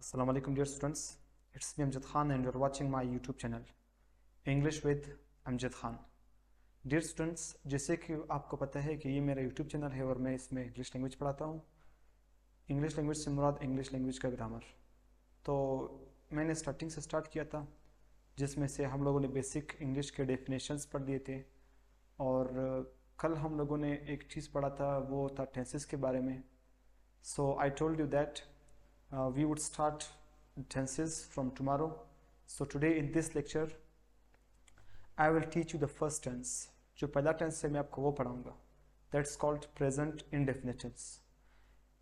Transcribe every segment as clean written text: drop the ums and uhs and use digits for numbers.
Assalamu alaikum dear students, it's me Amjad Khan and you're watching my YouTube channel English with Amjad Khan। Dear students, जैसे कि आपको पता है कि ये मेरा YouTube चैनल है और मैं इसमें इंग्लिश लैंग्वेज पढ़ाता हूँ। इंग्लिश लैंग्वेज से मुराद इंग्लिश लैंग्वेज का ग्रामर। तो मैंने स्टार्टिंग से स्टार्ट किया था जिसमें से हम लोगों ने बेसिक इंग्लिश के डेफिनेशंस पढ़ लिए थे और कल हम लोगों ने एक चीज़ पढ़ा था, वो था टेंसेस के बारे में। So I told you that we would start tenses from tomorrow. So today in this lecture I will teach you the first tense। जो पहला टेंस है मैं आपको वो पढ़ाऊंगा, that's called present indefinite tense।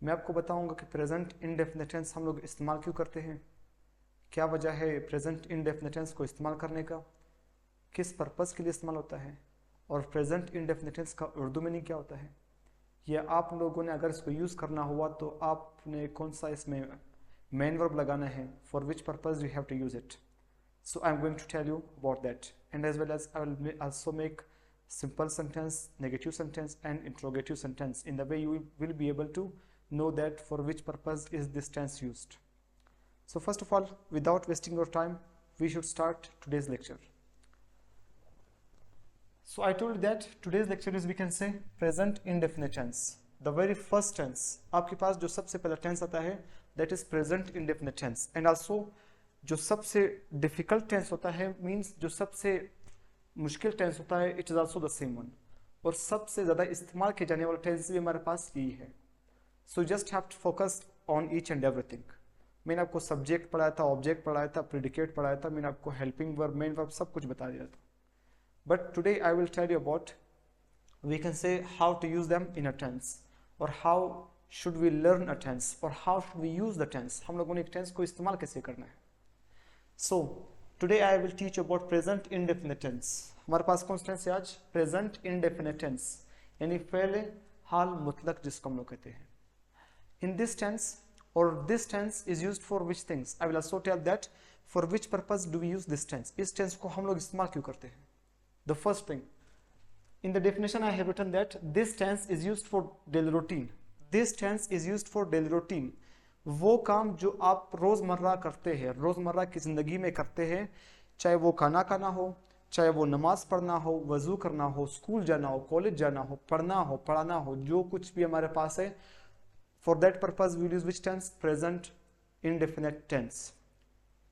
मैं आपको बताऊंगा कि present indefinite tense हम लोग इस्तेमाल क्यों करते हैं, क्या वजह है present indefinite tense को इस्तेमाल करने का, किस पर्पज़ के लिए इस्तेमाल होता है और present indefinite tense का उर्दू मीनिंग क्या होता है, या आप लोगों ने अगर इसको यूज़ करना हुआ तो आपने कौन सा इसमें मेन वर्ब लगाना है, for which purpose you have to use it. So I am going to tell you about that and as well as I will also make simple sentence, negative sentence and interrogative sentence in the way you will be able to know that for which purpose is this tense used. So first of all, without wasting your time, we should start today's lecture. So I told you that today's lecture is, we can say, present indefinite tense। The very first tense आपके पास जो सबसे पहला tense आता है that is present indefinite tense, and also जो सबसे difficult tense होता है means जो सबसे मुश्किल टेंस होता है, it is also the same one, और सबसे ज़्यादा इस्तेमाल किए जाने वाला टेंस भी हमारे पास यही है। So just have to focus on each and everything. मैंने आपको सब्जेक्ट पढ़ाया था, ऑब्जेक्ट पढ़ाया था, प्रेडिकेट पढ़ाया था, मैंने आपको हेल्पिंग वर्ब, मेन वर्ब सब कुछ बता दिया था। But today I will tell you about, we can say how to use them in a tense, और how should we learn a tense, और how should we use the tense, हम लोगों ने एक टेंस को इस्तेमाल कैसे करना है। So today I will teach about present indefinite tense. हमारे पास कौन सा टेंस है आज? प्रेजेंट इंडेफिनिट टेंस, यानी फेले हाल मुतलक जिसको हम लोग कहते हैं। इन दिस टेंस, और this tense is used for which things, I will also tell that for which purpose do we use this tense. इस टेंस को हम लोग इस्तेमाल क्यों करते हैं। The first thing, in the definition I have written that this tense is used for daily routine. This tense is used for daily routine, वो काम जो आप रोज़मर्रा करते हैं, रोज़मर्रा की ज़िंदगी में करते हैं, चाहे वो खाना खाना हो, चाहे वो नमाज़ पढ़ना हो, वज़ू करना हो, स्कूल जाना हो, कॉलेज जाना हो, पढ़ना हो, पढ़ाना हो, जो कुछ भी हमारे पास है, for that purpose we use which tense? Present indefinite tense.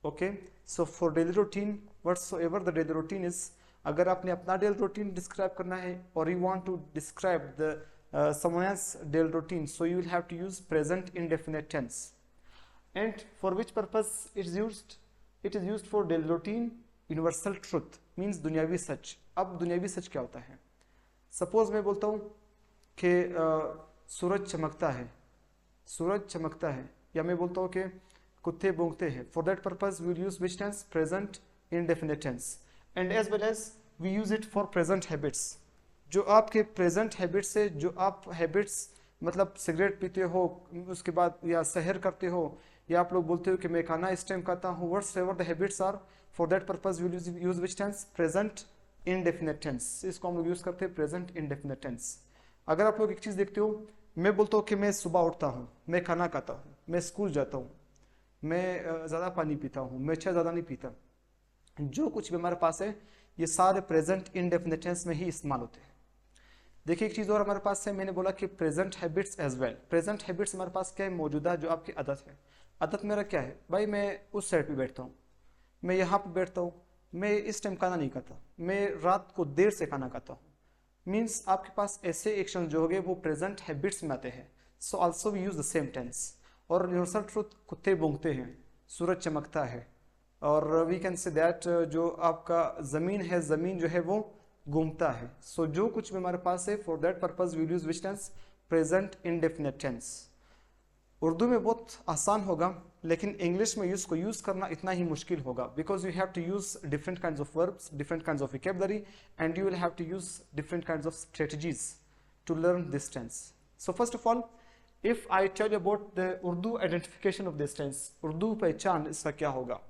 Okay, so for daily routine, whatsoever the daily routine is, अगर आपने अपना डेली रूटीन डिस्क्राइब करना है और you want to describe the someone else daily routine, so you will have to use present indefinite tense। and for which purpose it is used? It is used for daily routine, universal truth means दुनियावी सच। अब दुनियावी सच क्या होता है? Suppose मैं बोलता हूँ कि सूरज चमकता है, सूरज चमकता है, या मैं बोलता हूँ कि कुत्ते भौंकते हैं। for that purpose we will use which tense? Present indefinite tense। and as well as we use it for present habits। जो आपके प्रेजेंट हैबिट्स से, जो आप हैबिट्स मतलब सिगरेट पीते हो, उसके बाद या सहर करते हो, या आप लोग बोलते हो कि मैं खाना इस टाइम खाता हूँ, whatsoever the habits are, for that purpose we use which tense? Present indefinite tense. इसको हम लोग यूज़ करते हैं प्रेजेंट इंडेफिनिट टेंस। अगर आप लोग एक चीज़ देखते हो, मैं बोलता हूँ कि मैं सुबह उठता हूँ, मैं खाना खाता हूँ, मैं स्कूल जाता हूँ, मैं ज़्यादा पानी पीता हूँ, मैं चाय ज़्यादा नहीं पीता, जो कुछ भी हमारे पास है ये सारे प्रेजेंट इंडेफिनिट टेंस में ही इस्तेमाल होते हैं। देखिए एक चीज़ और हमारे पास है, मैंने बोला कि present habits as well. Present habits हमारे पास क्या है? मौजूदा जो आपकी आदत है। आदत मेरा क्या है भाई? मैं उस साइड पे बैठता हूँ, मैं यहाँ पे बैठता हूँ, मैं इस टाइम खाना नहीं खाता, मैं रात को देर से खाना खाता हूँ। मीन्स आपके पास ऐसे एक्शन जो हो गए वो प्रेजेंट हैबिट्स में आते हैं। So also we use the same tense. और यूनिवर्सल ट्रूथ, कुत्ते भौंकते हैं, सूरज चमकता है, और वी कैन से दैट जो आपका ज़मीन है, ज़मीन जो है वो घूमता है। सो जो कुछ भी हमारे पास है, for that purpose we use which tense? Present indefinite tense. Urdu में बहुत आसान होगा, लेकिन इंग्लिश में इसको यूज करना इतना ही मुश्किल होगा, because you have to use different kinds of verbs, different kinds of vocabulary, and you will have to use different kinds of strategies to learn this tense. So first of all, if I tell you about the Urdu identification of this tense, Urdu पहचान इसका क्या होगा,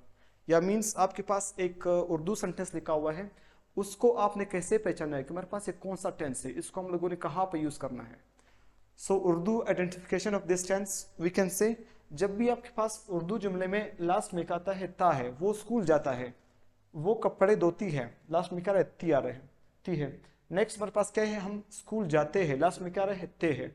या means आपके पास एक Urdu sentence लिखा हुआ है, उसको आपने कैसे पहचाना है कि हमारे पास एक कौन सा टेंस है, इसको हम लोगों ने कहाँ पे यूज करना है। So Urdu identification of this tense, we can say जब भी आपके पास उर्दू जुमले में लास्ट में क्या आता है ता है, वो स्कूल जाता है, वो कपड़े धोती है, लास्ट में क्या रहे ती आ रहे हैं, ती है। नेक्स्ट हमारे पास क्या है, हम स्कूल जाते हैं, लास्ट में क्या रहे ते है।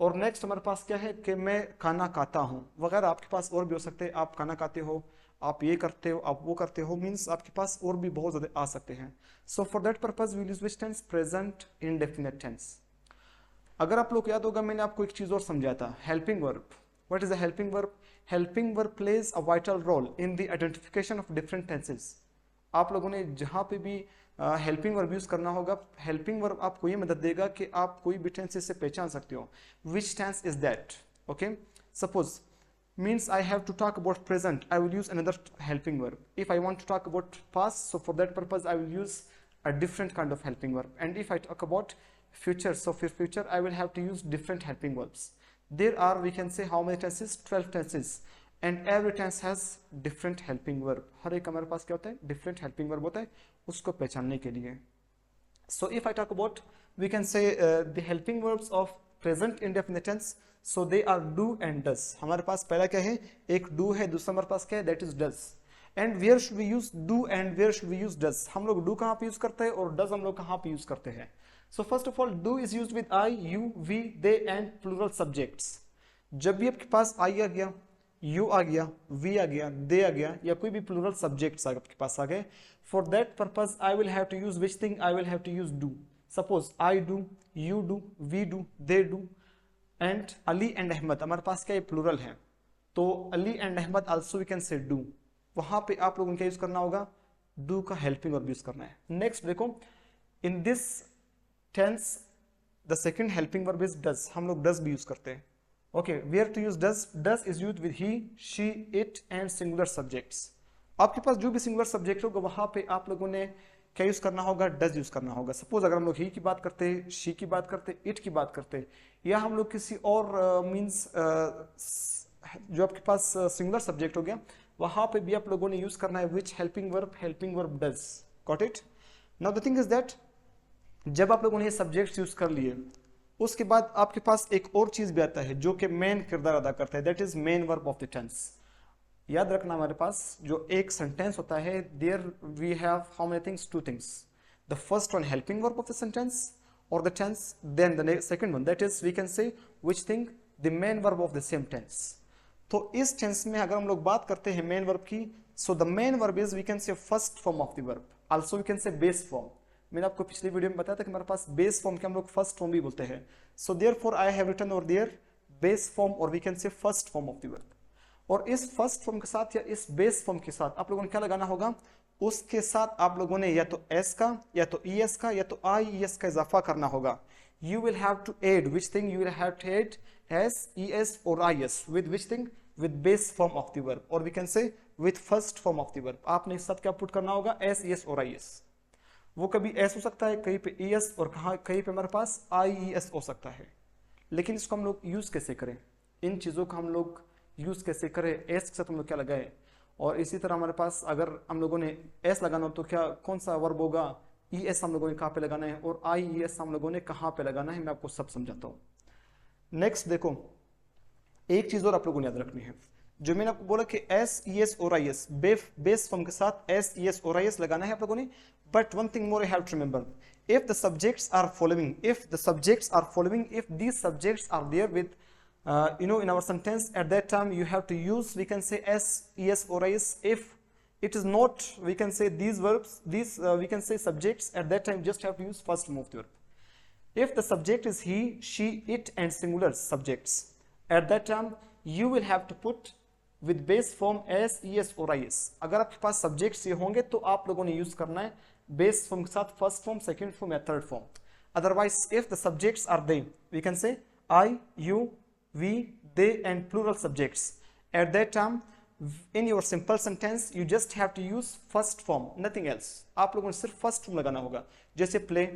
और नेक्स्ट हमारे पास क्या है कि मैं खाना खाता हूँ वगैरह। आपके पास और भी हो सकते हैं, आप खाना खाते हो, आप ये करते हो, आप वो करते हो, मीन्स आपके पास और भी बहुत ज्यादा आ सकते हैं। So for that purpose we use which tense, present indefinite tense. अगर आप लोग याद होगा मैंने आपको एक चीज और समझाया था, helping verb. What is a helping verb? Helping verb plays a vital role in the identification of different tenses. आप लोगों ने जहां पे भी हेल्पिंग वर्ब यूज करना होगा, हेल्पिंग वर्ब आपको ये मदद देगा कि आप कोई भी टेंसेस से पहचान सकते हो which tense is that. Okay, suppose means I have to talk about present, I will use another helping verb. If I want to talk about past, so for that purpose I will use a different kind of helping verb. And if I talk about future, so for future I will have to use different helping verbs. There are, we can say, how many tenses? 12 tenses, and every tense has different helping verb. हर एक हमारे पास क्या होता है, different helping verb होता है उसको पहचानने के लिए। So if I talk about, we can say the helping verbs of present indefinite tense, so they are do and does। हमारे पास पहला क्या है, एक do है, दूसरा हमारे पास क्या है, that is does। and where should we use do and where should we use does? हम लोग do कहाँ पे यूज करते हैं और does हम लोग कहाँ पे यूज करते हैं? So first of all, do is used with I, you, we, they and plural subjects। जब भी आपके पास I आ गया, you आ गया, we आ गया, they आ गया, या कोई भी plural subjects आपके पास आ गए, for that purpose I will have to use which thing? I will have to use do। Suppose I do, you do, we do, they do, and Ali and Ahmed, हमारे पास क्या है, plural है, तो Ali and Ahmed also we can say do. वहां पे आप लोगों को क्या यूज करना होगा, डू का हेल्पिंग वर्ब यूज करना है। नेक्स्ट देखो, in this tense the second helping verb is does. हम लोग डज भी यूज करते हैं। Okay, where to use does? Does is use with he, she, it and singular subjects. आपके पास जो भी सिंगुलर सब्जेक्ट होगा वहां पे आप लोगों ने क्या यूज करना होगा, डज यूज करना होगा। सपोज अगर हम लोग ही की बात करते हैं, शी की बात करते हैं, इट की बात करते हैं, या हम लोग किसी और मीन्स जो आपके पास सिंगुलर सब्जेक्ट हो गया वहां पे भी आप लोगों ने यूज करना है which helping verb does. Got it? Now the thing is that जब आप लोगों ने ये सब्जेक्ट्स यूज कर लिए उसके बाद आपके पास एक और चीज भी आता है जो कि मेन किरदार अदा करता है, that is main verb of the tense. याद रखना हमारे पास जो एक सेंटेंस होता है, there we have how many things, two things. The first one helping verb of the sentence or the tense, then the second one, that is we can say which thing, the main verb of the same tense। तो इस tense में अगर हम लोग बात करते हैं main verb की, so the main verb is we can say first form of the verb, also we can say base form। मैंने आपको पिछली वीडियो में बताया था कि हमारे पास बेस फॉर्म के हम लोग फर्स्ट फॉर्म भी बोलते हैं। so therefore I have written over there base form or we can say first form of the verb। और इस फर्स्ट फॉर्म के साथ या इस बेस फॉर्म के साथ आप लोगों ने क्या लगाना होगा, उसके साथ आप लोगों ने या तो एस का या तो ईएस का या तो आईईएस का इजाफा करना होगा। You will have to add which thing, you will have to add S, ES और IES with which thing, with base form of the verb और we can say with first form of the verb. आपने इस साथ क्या put करना होगा, S, ES और IS. वो कभी एस हो सकता है, कहीं पे ईएस और कहीं पे हमारे पास आईईएस हो सकता है। लेकिन इसको हम लोग यूज कैसे करें, इन चीजों का हम लोग यूज कैसे करें, एस के साथ हम लोग क्या लगाए। और इसी तरह हमारे पास अगर हम लोगों ने एस लगाना हो तो क्या कौन सा वर्ब होगा, ई एस हम लोगों ने कहाँ पे लगाना है और आई ई एस हम लोगों ने कहाँ पे लगाना है, मैं आपको सब समझाता हूँ। नेक्स्ट देखो, एक चीज और आप लोगों ने याद रखनी है, जो मैंने आपको बोला कि एस, ई एस और आई एस, बेस फॉर्म के साथ एस, ई एस और आई एस लगाना है आप लोगों ने। But one thing more I have to remember, if the subjects are following, if these subjects are there with in our sentence, at that time you have to use, we can say s, es or is। if it is not, we can say these verbs, we can say subjects, at that time just have to use first form of the verb। if the subject is he, she, it and singular subjects, at that time you will have to put with base form s, es or is। अगर आपके पास subjects ये होंगे तो आप लोगों ने use करना है base form के साथ first form, second form या third form। otherwise if the subjects are they, we can say I, you, we, they and plural subjects, at that time in your simple sentence you just have to use first form, nothing else। आप लोगों ने सिर्फ first form लगाना होगा, जैसे play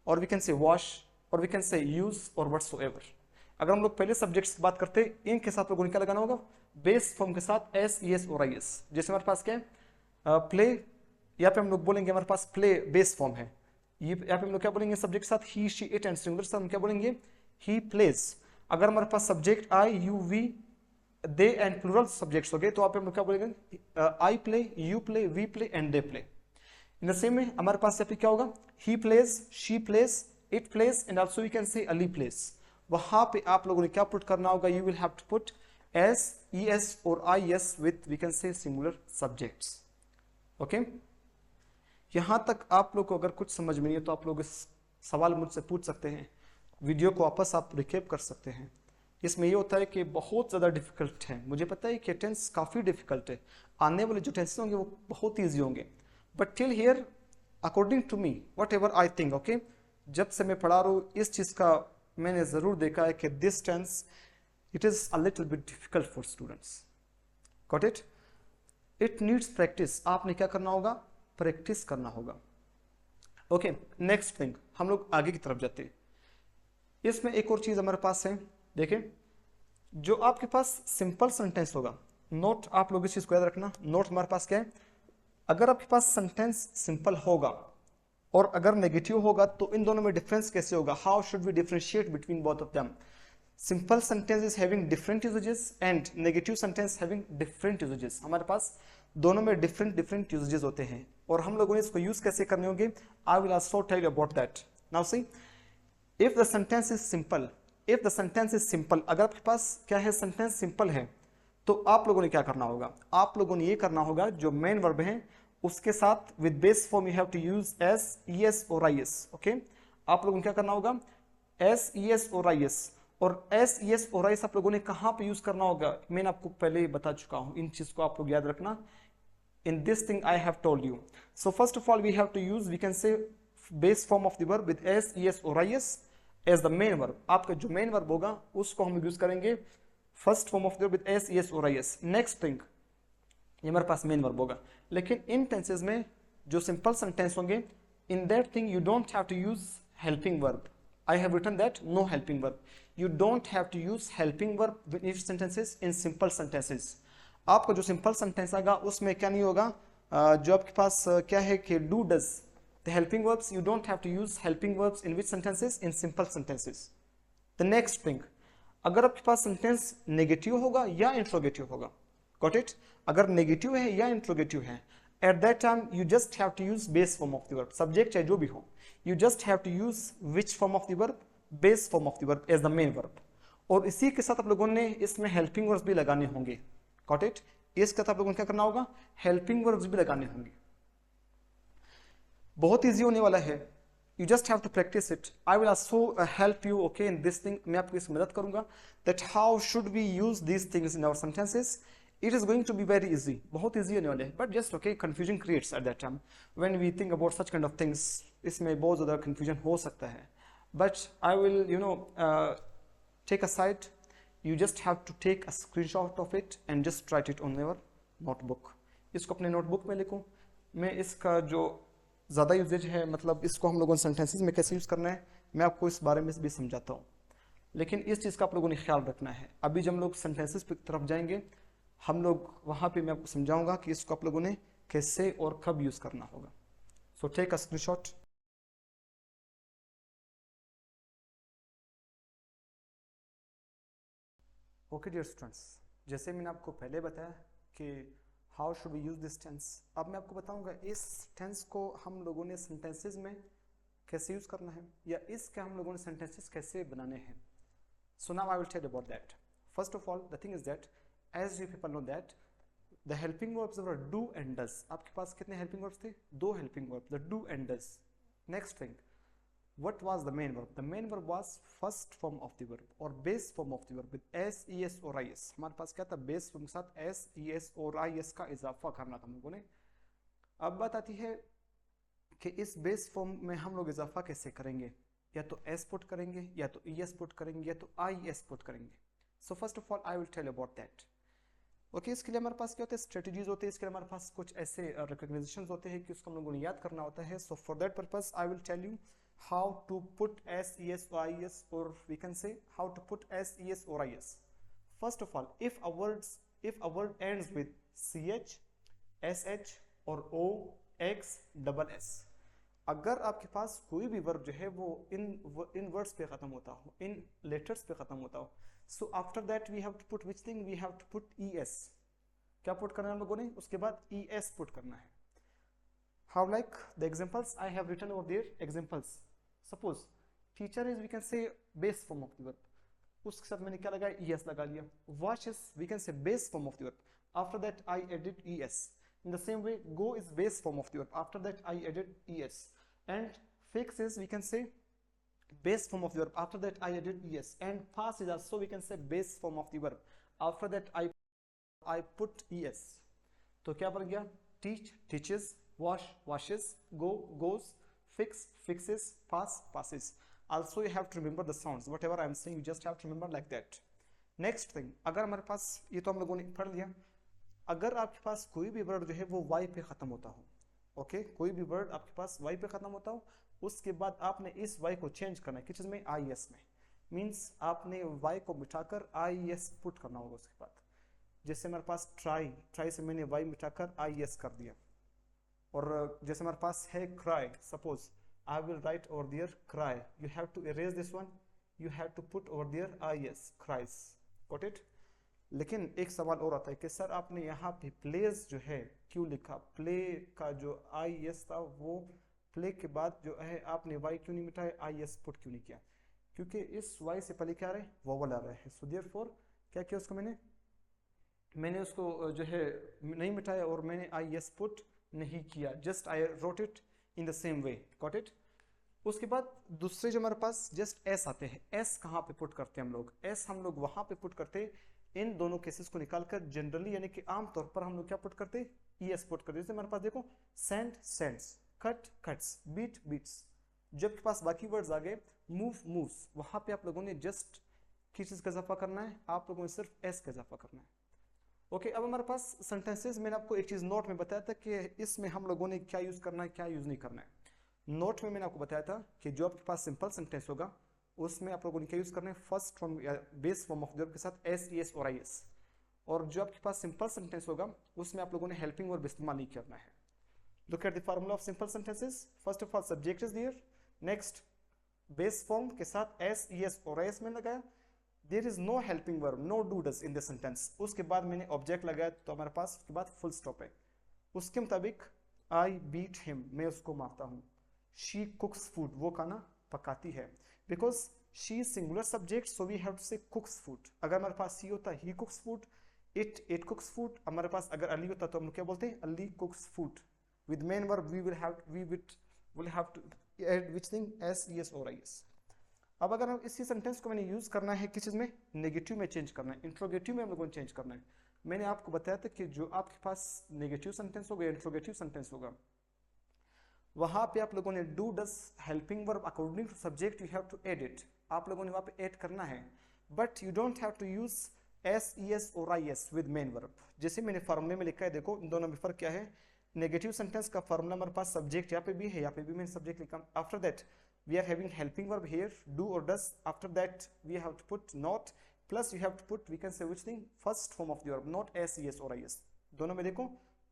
और we can say wash और we can say use और whatsoever। अगर हम लोग पहले सब्जेक्ट्स की बात करते हैं, इनके साथ लोगों ने क्या लगाना होगा, बेस फॉर्म के साथ एस, ई एस और आई एस। जैसे हमारे पास क्या है, प्ले, यहाँ पे हम लोग बोलेंगे हमारे पास प्ले बेस फॉर्म है, ये यहाँ पे हम लोग क्या बोलेंगे सब्जेक्ट के साथ, he, she, it and singular साथ हम क्या बोलेंगे, ही प्लेज। अगर हमारे पास subject I, you, we, they and plural subjects हो गए, तो आप क्या बोलेंगे, I play, you play, we play and they play. In the same में हमारे पास यहाँ पे क्या होगा, he plays, she plays, it plays and also we can say Ali pledge. वहां पे आप लोगों ने क्या पुट करना होगा, you will have to put S, E S और I S with we can say singular subjects. Okay, यहां तक आप लोग को अगर कुछ समझ में नहीं है तो आप लोग इस सवाल मुझसे पूछ सकते हैं, वीडियो को वापस आप रिकेप कर सकते हैं। इसमें ये होता है कि बहुत ज़्यादा डिफिकल्ट है, मुझे पता है कि टेंस काफ़ी डिफिकल्ट है, आने वाले जो टेंसेस होंगे वो बहुत ईजी होंगे, but till here according to me whatever I think, okay, जब से मैं पढ़ा रहा हूँ इस चीज़ का मैंने ज़रूर देखा है कि this tense it is a little bit difficult for students. Got it? It needs practice. आपने क्या करना होगा, प्रैक्टिस करना होगा। ओके, नेक्स्ट थिंग, हम लोग आगे की तरफ जाते हैं। इसमें एक और चीज हमारे पास है, देखें, जो आपके पास सिंपल सेंटेंस होगा, नोट आप लोग इस चीज को याद रखना, नोट हमारे पास क्या है, अगर आपके पास सेंटेंस सिंपल होगा और अगर नेगेटिव होगा तो इन दोनों में डिफरेंस कैसे होगा, how should we differentiate between both of them. Simple sentence is having different usages and negative sentence having different usages. हमारे पास दोनों में डिफरेंट डिफरेंट यूजेजेस होते हैं और हम लोगों ने इसको यूज कैसे करने होंगे, I will also tell you about that. Now see, if the sentence is simple, if the sentence is simple, अगर आपके पास क्या है, सेंटेंस सिंपल है, तो आप लोगों ने क्या करना होगा, आप लोगों ने ये करना होगा, जो मेन वर्ब है उसके साथ with base form you have to use S, E S और आई एस। ओके, आप लोगों ने क्या करना होगा, एस, ई एस और आई एस, और एस, ई एस और आई एस आप लोगों ने कहां पे यूज करना होगा, मैंने आपको पहले ही बता चुका हूं, इन चीज को आप लोग याद रखना। In this thing I have told you. So first of all we have to use, we can say base form of the verb with s, es or is as the main verb. आपका जो main verb होगा उसको हम use करेंगे first form of the verb with s, es or is. Next thing, ये हमारे पास main verb होगा, लेकिन इन tenses में जो simple sentence होंगे, in that thing you don't have to use helping verb. I have written that no helping verb. You don't have to use helping verb in sentences in simple sentences. आपका जो simple sentence आएगा उसमें क्या नहीं होगा, जो आपके पास क्या है कि do does the helping verbs, you don't have to use helping verbs in which sentences, in simple sentences. The next thing, अगर आपके पास सेंटेंस नेगेटिव होगा या इंट्रोगेटिव होगा, गॉट इट, अगर नेगेटिव है या इंट्रोगेटिव है, at that time you just have to use base form of the verb, subject चाहे जो भी हो, you just have to use which form of the verb, base form of the verb as the main verb. और इसी के साथ आप लोगों ने इसमें हेल्पिंग वर्ब्स भी लगाने होंगे, गॉट इट, इसके साथ आप लोगों को क्या करना होगा, हेल्पिंग वर्ब्स भी लगाने होंगे। बहुत इजी होने वाला है, you just have to practice it. I will also help you, okay, in this thing, मैं आपको इसमें मदद करूंगा that how should we use these things in our sentences. It is going to be very easy, बहुत easy होने वाले हैं, but just okay, confusion creates at that time when we think about such kind of things, इसमें बहुत ज्यादा confusion हो सकता है, but I will you know take a side, you just have to take a screenshot of it and just write it on your notebook. इसको अपने notebook में लिखो। मैं इसका जो ज़्यादा यूजेज है, मतलब इसको हम लोगों ने सेंटेंसेस में कैसे यूज़ करना है, मैं आपको इस बारे में भी समझाता हूँ, लेकिन इस चीज़ का आप लोगों ने ख्याल रखना है। अभी जब हम लोग सेंटेंसेस की तरफ जाएंगे, हम लोग वहाँ पे मैं आपको समझाऊंगा कि इसको आप लोगों ने कैसे और कब यूज़ करना होगा। So take a screenshot. Okay dear students, जैसे मैंने आपको पहले बताया कि how should we use this tense, अब मैं आपको बताऊंगा इस टेंस को हम लोगों ने सेंटेंसेस में कैसे यूज करना है, या इसके हम लोगों ने सेंटेंसेस कैसे बनाने हैं। So now I will tell about that. First of all the thing is that as you people know that the helping verbs were do and does. आपके पास कितने हेल्पिंग वर्ब्स थे, दो helping verbs, the do and does. Next thing, what was the main verb? The main verb was first form of the verb or base form of the verb with s, es और is। हमारे पास क्या था, base form के साथ s, es और is का इजाफा करना था हम लोगों ने। अब बात आती है कि इस बेस फॉर्म में हम लोग इजाफा कैसे करेंगे, या तो s पुट करेंगे, या तो es पुट करेंगे, या तो is पुट करेंगे। So first of all I will tell about that. Okay, इसके लिए हमारे पास क्या होता है, स्ट्रेटजीज होते हैं, इसके लिए हमारे पास कुछ ऐसे रिकॉग्निशन होते हैं कि उसको हम लोगों ने याद करना होता है। So for that purpose I will tell you how to put s, es or is, or we can say how to put s, es or is. First of all, if a word ends with ch, sh or o, x, double s, अगर आपके पास कोई भी verb जो है वो इन words पे खत्म होता हो, इन लेटर्स पे खत्म होता हो, So after that we have to put which thing? We have to put es. क्या पुट करना है हम लोगों ने? उसके बाद es पुट करना है. How? Like the examples I have written over there. Examples. Suppose teacher is, we can say, base form of the verb. उसके साथ मैंने क्या लगाया? es लगा लिया. Watch is, we can say, base form of the verb. After that I added es. In the same way, go is base form of the verb. After that I added es. And fix is, we can say, base form of the verb. After that I added es. And pass is also, we can say, base form of the verb. After that I put es. तो क्या बन गया? Teach, teaches, wash, washes, go, goes, fix, fixes, pass, passes. Also you have to remember the sounds. Whatever I am saying, you just have to remember like that. Next thing, अगर हमारे पास, ये तो हम लोगों ने पढ़ लिया, अगर आपके पास कोई भी वर्ड जो है वो y पे खत्म होता हो, ओके, कोई भी वर्ड आपके पास y पे खत्म होता हो, उसके बाद आपने इस y को चेंज करना है, किस चीज में? is में. मीन्स आपने y को मिटाकर is पुट करना होगा उसके बाद. जैसे हमारे पास ट्राई से मैंने y मिटाकर is कर दिया. और जैसे हमारे पास है cry, suppose I will write over there cry. You have to erase this one. You have to put over there is, cries. Got it? लेकिन एक सवाल और आता है कि सर आपने यहाँ पे plays जो है क्यों लिखा? play का जो is था वो play के बाद जो है आपने y क्यों नहीं मिटाया? is put क्यों नहीं किया? क्योंकि इस y से पहले क्या आ रहा है? vowel आ रहा है. So therefore क्या किया उसको मैंने उसको जो है नहीं मिटाया और मैंने is put नहीं किया. Just I wrote it in the same way. Got it? उसके बाद दूसरे जो हमारे पास जस्ट s आते हैं. s कहाँ पे पुट करते हैं हम लोग? s हम लोग वहां पे पुट करते हैं इन दोनों केसेस को निकालकर. जनरली यानी कि आमतौर पर हम लोग क्या पुट करते हैं? es पुट करते हैं. जैसे हमारे पास देखो send, sends, cut, cuts, beat, beats. जब के पास बाकी वर्ड्स आ गए, मूव, मूव्स, वहां पे आप लोगों ने जस्ट किस चीज का इजाफा करना है? आप लोगों ने सिर्फ s का इजाफा करना है. ओके, अब हमारे पास सेंटेंसेस, मैंने आपको एक चीज नोट में बताया था कि इसमें हम लोगों ने क्या यूज करना है, क्या यूज नहीं करना है. नोट में मैंने आपको बताया था कि जो आपके पास सिंपल सेंटेंस होगा उसमें आप लोगों ने क्या यूज करना है? फर्स्ट फॉर्म या base form of the verb के साथ एस, ई एस और आई एस. और जो आपके पास सिंपल सेंटेंस होगा उसमें आप लोगों ने हेल्पिंग वर्ब इस्तेमाल नहीं करना है. Look at the formula of simple sentences. First of all subject is there. Next base form के साथ एस, ई एस और आई एस में लगाया. There is no helping verb, no do does in the sentence. उसके बाद मैंने object लगाया तो हमारे पास उसके बाद फुल स्टॉप है. उसके मुताबिक आई बीट हिम, मैं उसको मारता हूँ. शी कुक्स फूड, वो खाना पकाती है. Because she singular subject, so we have to say cooks food. अगर हमारे पास सी होता he cooks food, it cooks food. हमारे पास अगर अली होता तो हम क्या बोलते हैं? Ali cooks food. With main verb we will have to add which thing? S, E S और आई एस. अब अगर हम इसी सेंटेंस को मैंने यूज करना है किस चीज में? नेगेटिव में चेंज करना है, इंट्रोगेटिव में हम लोगों को चेंज करना है. मैंने आपको बताया था कि जो आपके पास नेगेटिव सेंटेंस होगा, इंट्रोगेटिव सेंटेंस होगा, वहां पे आप लोगों ने do does helping verb according to subject you have to add it. आप लोगों ने वहां पे ऐड करना है. But you don't have to use S, E S और I S with main verb. जैसे मैंने फॉर्मूले में लिखा है, देखो इन दोनों में फर्क क्या है. नेगेटिव सेंटेंस का फॉर्मूला हमारे पास सब्जेक्ट यहाँ पे भी है, यहाँ पे भी मैंने सब्जेक्ट लिखा. After that we are having helping verb here, do or does. After that we have to put not, plus you have to put, we can say which thing? First form of the verb, not s, es और is. दोनों में देखो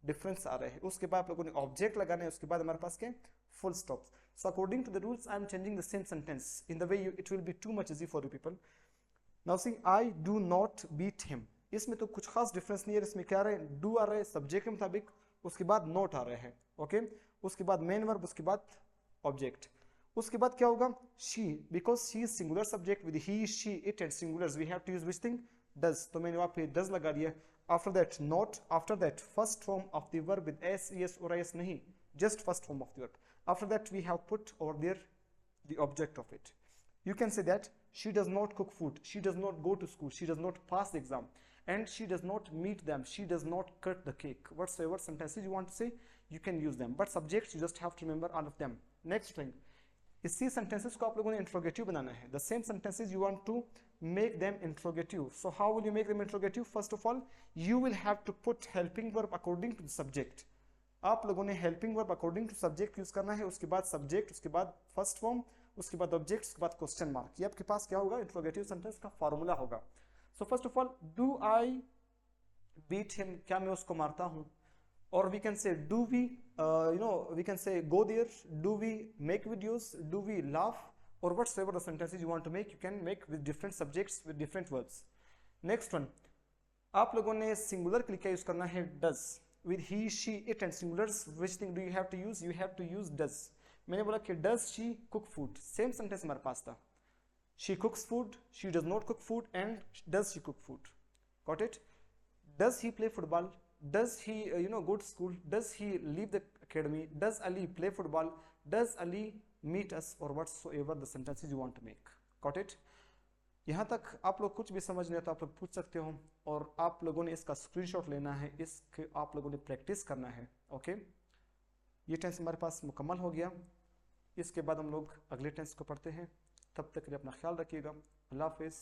difference आ रहा है. उसके बाद आप लोगों ने ऑब्जेक्ट लगाना है. उसके बाद हमारे पास क्या? Full stop. So according to the rules I am changing the same sentence in the way it will be too much easy for you people. Now see I do not beat him. इसमें तो कुछ खास difference नहीं है. इसमें क्या आ रहा है? डू आ रहा है सब्जेक्ट के मुताबिक, उसके बाद नॉट आ रहा है. ओके, उसके बाद मेन वर्ब, उसके बाद ऑब्जेक्ट. उसके बाद क्या होगा? She, because she is singular subject with he, she, it and singulars we have to use which thing? Does. तो मैंने वहां पे डज लगा दिया. After that not. After that first form of the verb with S, E S और I S नहीं, just first form of the verb. After that we have put over there the object of it. You can say that she does not cook food, she does not go to school, she does not pass the exam, and she does not meet them, she does not cut the cake. Whatsoever sentences you want to say, you can use them. But subjects, you just have to remember all of them. Next thing, इसी sentences को आप लोगों ने interrogative बनाना है. The same sentences you want to make them interrogative. So how will you make them interrogative? First of all, you will have to put helping verb according to the subject. आप लोगों ने helping verb according to subject use करना है. उसके बाद subject, उसके बाद first form, उसके बाद ऑब्जेक्ट, उसके बाद क्वेश्चन मार्क. ये आपके पास क्या होगा? इंट्रोगेटिव सेंटेंस का फॉर्मूला होगा. So first of all, do I beat him, क्या मैं उसको मारता हूं? और we can say do we we can say go there, do we make videos, do we laugh, or whatsoever the sentences you want to make, you can make with different subjects with different verbs. Next one, आप लोगों ने singular के लिए क्या use करना है? does. with he, she, it and singulars, which thing do you have to use? You have to use does. मैंने बोला कि does she cook food, same sentence हमारे पास था. She cooks food, she does not cook food, and does she cook food? Got it? Does he play football? Does he go to school? Does he leave the academy? Does Ali play football? Does Ali meet us? Or whatsoever the sentences you want to make. Got it? यहाँ तक आप लोग कुछ भी समझ नहीं तो आप लोग पूछ सकते हो, और आप लोगों ने इसका स्क्रीनशॉट लेना है, इसके आप लोगों ने प्रैक्टिस करना है. ओके, ये टेंस हमारे पास मुकम्मल हो गया. इसके बाद हम लोग अगले टेंस को पढ़ते हैं. तब तक के लिए अपना ख्याल रखिएगा. अल्लाह हाफिज़.